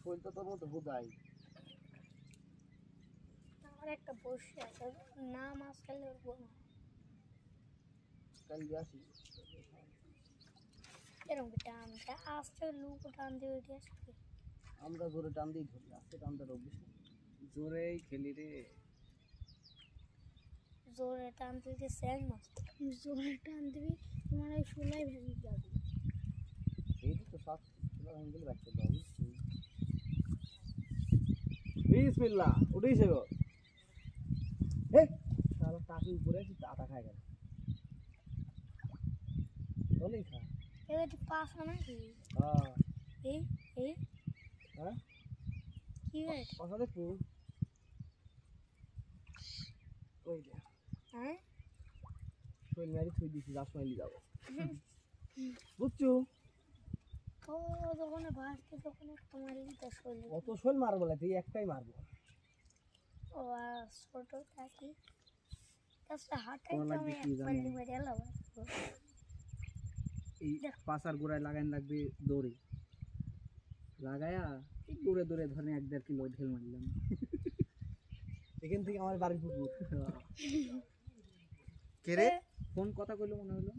শরীরটা তোর মতো হুদাই। আমার একটা বসে আছে নাম আসলে ওর কাল যাসি এরকম টানটা আসতে লুক টান দিয়ে উঠে আসবে। আমরা জোরে টান দিই ধরি, আজকে টানতে রোগিস না। জোরেই খেলি রে, জোরে টান দিতে স্যাং মাছ জোরে টান দিবি তোমার ওই শুলাই ভেঙে যাবে। এই তো সব শুলা ভেঙে গেলে বাচ্চা যাবে। বিসমিল্লাহ উঠেছে গো। হে সারা টাকি উপরে আছে, আটা খায় গেল চলেই খা। এবার পাশা নাকি হ্যাঁ এই এই হ্যাঁ কি রে কথা দেখো ওই যে হ্যাঁ শৈল মারি থুই দিছি, যার সময় নিয়ে যাবো বুঝছো। ও যখন ভাসতে তখন একটা মারলি তো শৈল অত শৈল মারবো না, তুই একটাই মারবো। ও ছোট থাকি তাছাড়া হাঁটাই তো আমি একবার মেরে এলাম। এই পাশার গোড়ায় লাগাইন লাগবে দড়ি, লাগায়া এই দূরে দূরে ধরেন 1-1.5 কিলো ঢেল মারলাম। এখান থেকে আমার বাড়ির পুকুর। কে রে কোন কথা কইলো মনে হলো?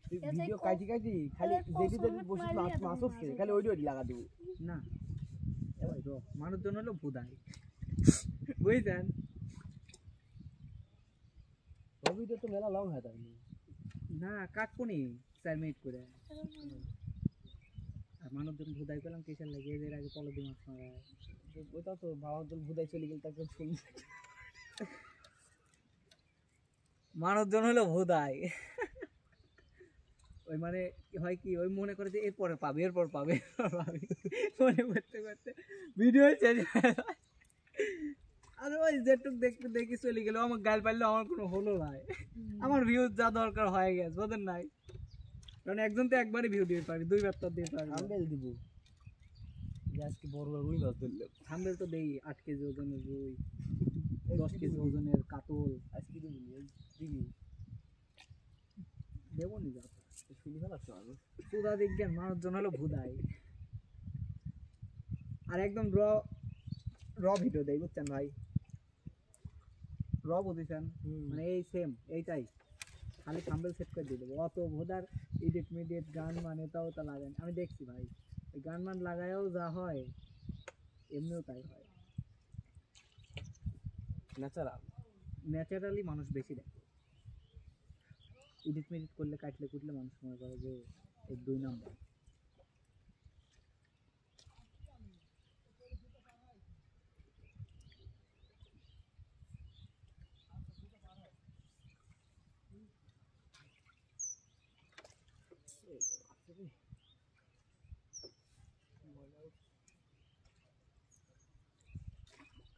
তুই ভিডিও কাটি কাটি খালি যেটি যেটি বসে মাছ হচ্ছে খালি ওইটি ওইটি লাগা দেবো না ওই তো মানুষজন হলো ভুদাই, বুঝছেন? ওই ভিডিও তো মেলা লং হয় তাই না কাটবনি 4 মিনিট করে। আর মানুষজন ভুদাই পেলাম কিসের লাগে, এদের আগে পলো দিয়ে মাছ মারায়। ওইটা তো বাবার দল ভুদাই চলে গেল, তাকে শুনি মানুষজন হলো ভুদাই। ওই মানে হয় কি, ওই মনে করে যে এরপরে পাবে এরপর পাবে মনে করতে করতে ভিডিও চেঞ্জ হয়ে যায়। আর ওই যেটুক দেখতে দেখি চলে গেল, আমার গাল পারলেও আমার কোনো হলো নাই, আমার ভিউজ যা দরকার হয়ে গেছে ওদের নাই। কারণ একজন তো একবারই ভিউ দিতে পারি, 2বার তো দিতে পারি। থাম্বনেল দিব যে আজকে বড় বড় রুই মাছ ধরলাম। থাম্বনেল তো দেই 8 কেজি ওজনের রুই, 10 কেজি ওজনের কাতল আজকে দিবি দেবো নি যা। শুনি ফেলাচ্ছ আমি সুদা বিজ্ঞান মানুষজন হলো ভুদাই। আর একদম র ভিডিও দেয় বুঝছেন ভাই, র বুঝেছেন মানে এই সেম এইটাই, খালি থাম্বনেল সেট করে দিয়ে দেবো। অত ভোদার এডিট মিডিয়েট গান মানে তাও তা লাগান, আমি দেখছি ভাই ওই গান মান লাগায়ও যা হয় এমনিও তাই হয়। ন্যাচারালি মানুষ বেশি দেখে, এডিট মিডিট করলে কাটলে কুটলে মানুষ মনে করে যে এই 2 নম্বর।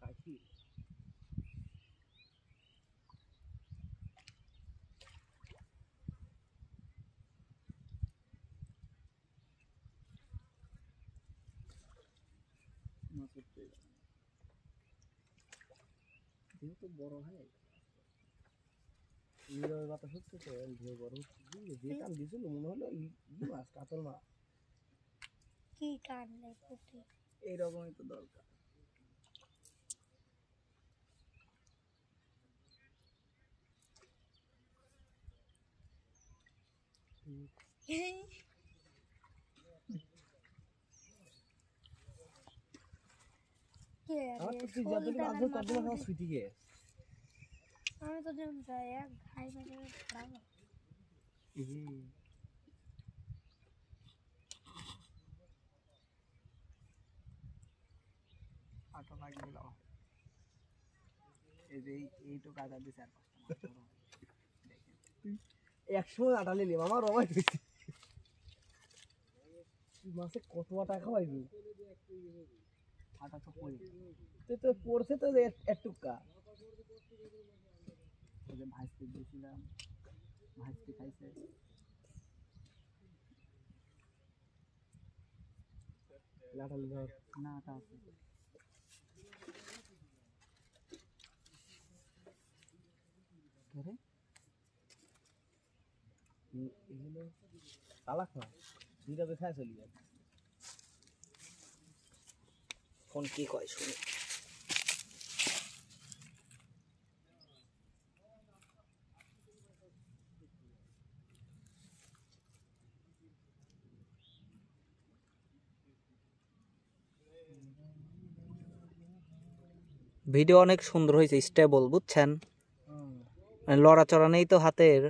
কাকি যেহেতু বড় হয় নীরবের বাতাস হচ্ছে তো ঢেউ বড় হচ্ছে, যে কান দিয়েছিল মনে হলো ই মাছ, কাতল মাছ। কি কান নেই পুটি এইরকমই তো দরকার। আমার তো তুই যতটুকু মাছ ধর ততটুকু আমার ছুটি গিয়ে আমি তো যেমন যাই এক ঘাই মেরে খাবো আটা লাগিয়ে দিলাম, এই যে এইটুকু আটা দিছে আর 100 আটা নিলাম আমার অবাক হয়েছে। মাছে কত আটা খাওয়াইবি? আটা তো পড়ে তো পড়ছে তো একটুকা। ওই যে ভাজতে দিয়েছিলাম, ভাজতে খাইছে। লাঠাল ধর না আটা আছে এগুলো চালাক না, দুইটা তো খায় চলি যায়। ফোন কি কয় শুনি। ভিডিও অনেক সুন্দর হয়েছে, স্টেবল, বুঝছেন? লড়াচড়া নেই তো হাতের।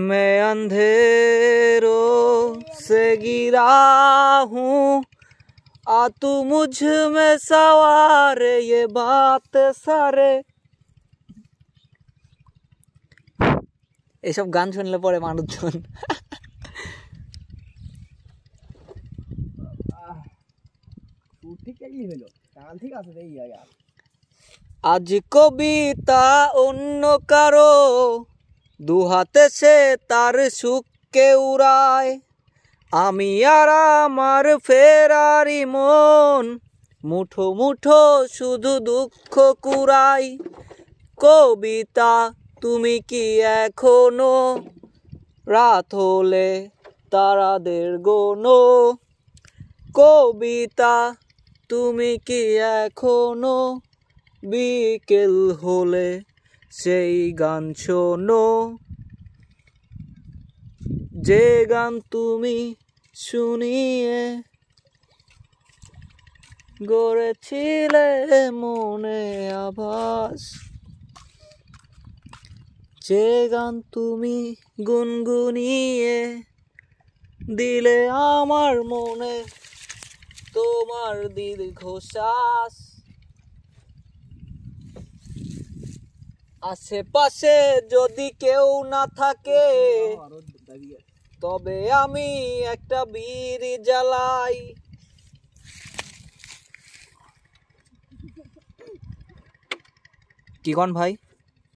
मैं अंधेरों से गिरा हूँ, आ तू मुझ में सवार, ये बात सारे। এইসব গান শুনলে পরে মানুষজন ঠিক একই হলো, তাল ঠিক আছে এই আর। আজ কবিতা অন্য কারো দুহাতে সে তার সুখকে উড়ায়, আমি আর আমার ফেরারি মন মুঠো মুঠো শুধু দুঃখ কুড়াই। কবিতা তুমি কি এখনো রাত হলে তারাদের গোনো? কবিতা তুমি কি এখনো বিকেল হলে সেই গান শোনো? যে গান তুমি শুনিয়ে গড়েছিলে মনে আভাস, যে গান তুমি গুনগুনিয়ে দিলে আমার মনে তোমার দীর্ঘশ্বাস। আশেপাশে যদি কেউ না থাকে তবে আমি একটা বিড়ি জ্বালাই। কি কোন ভাই?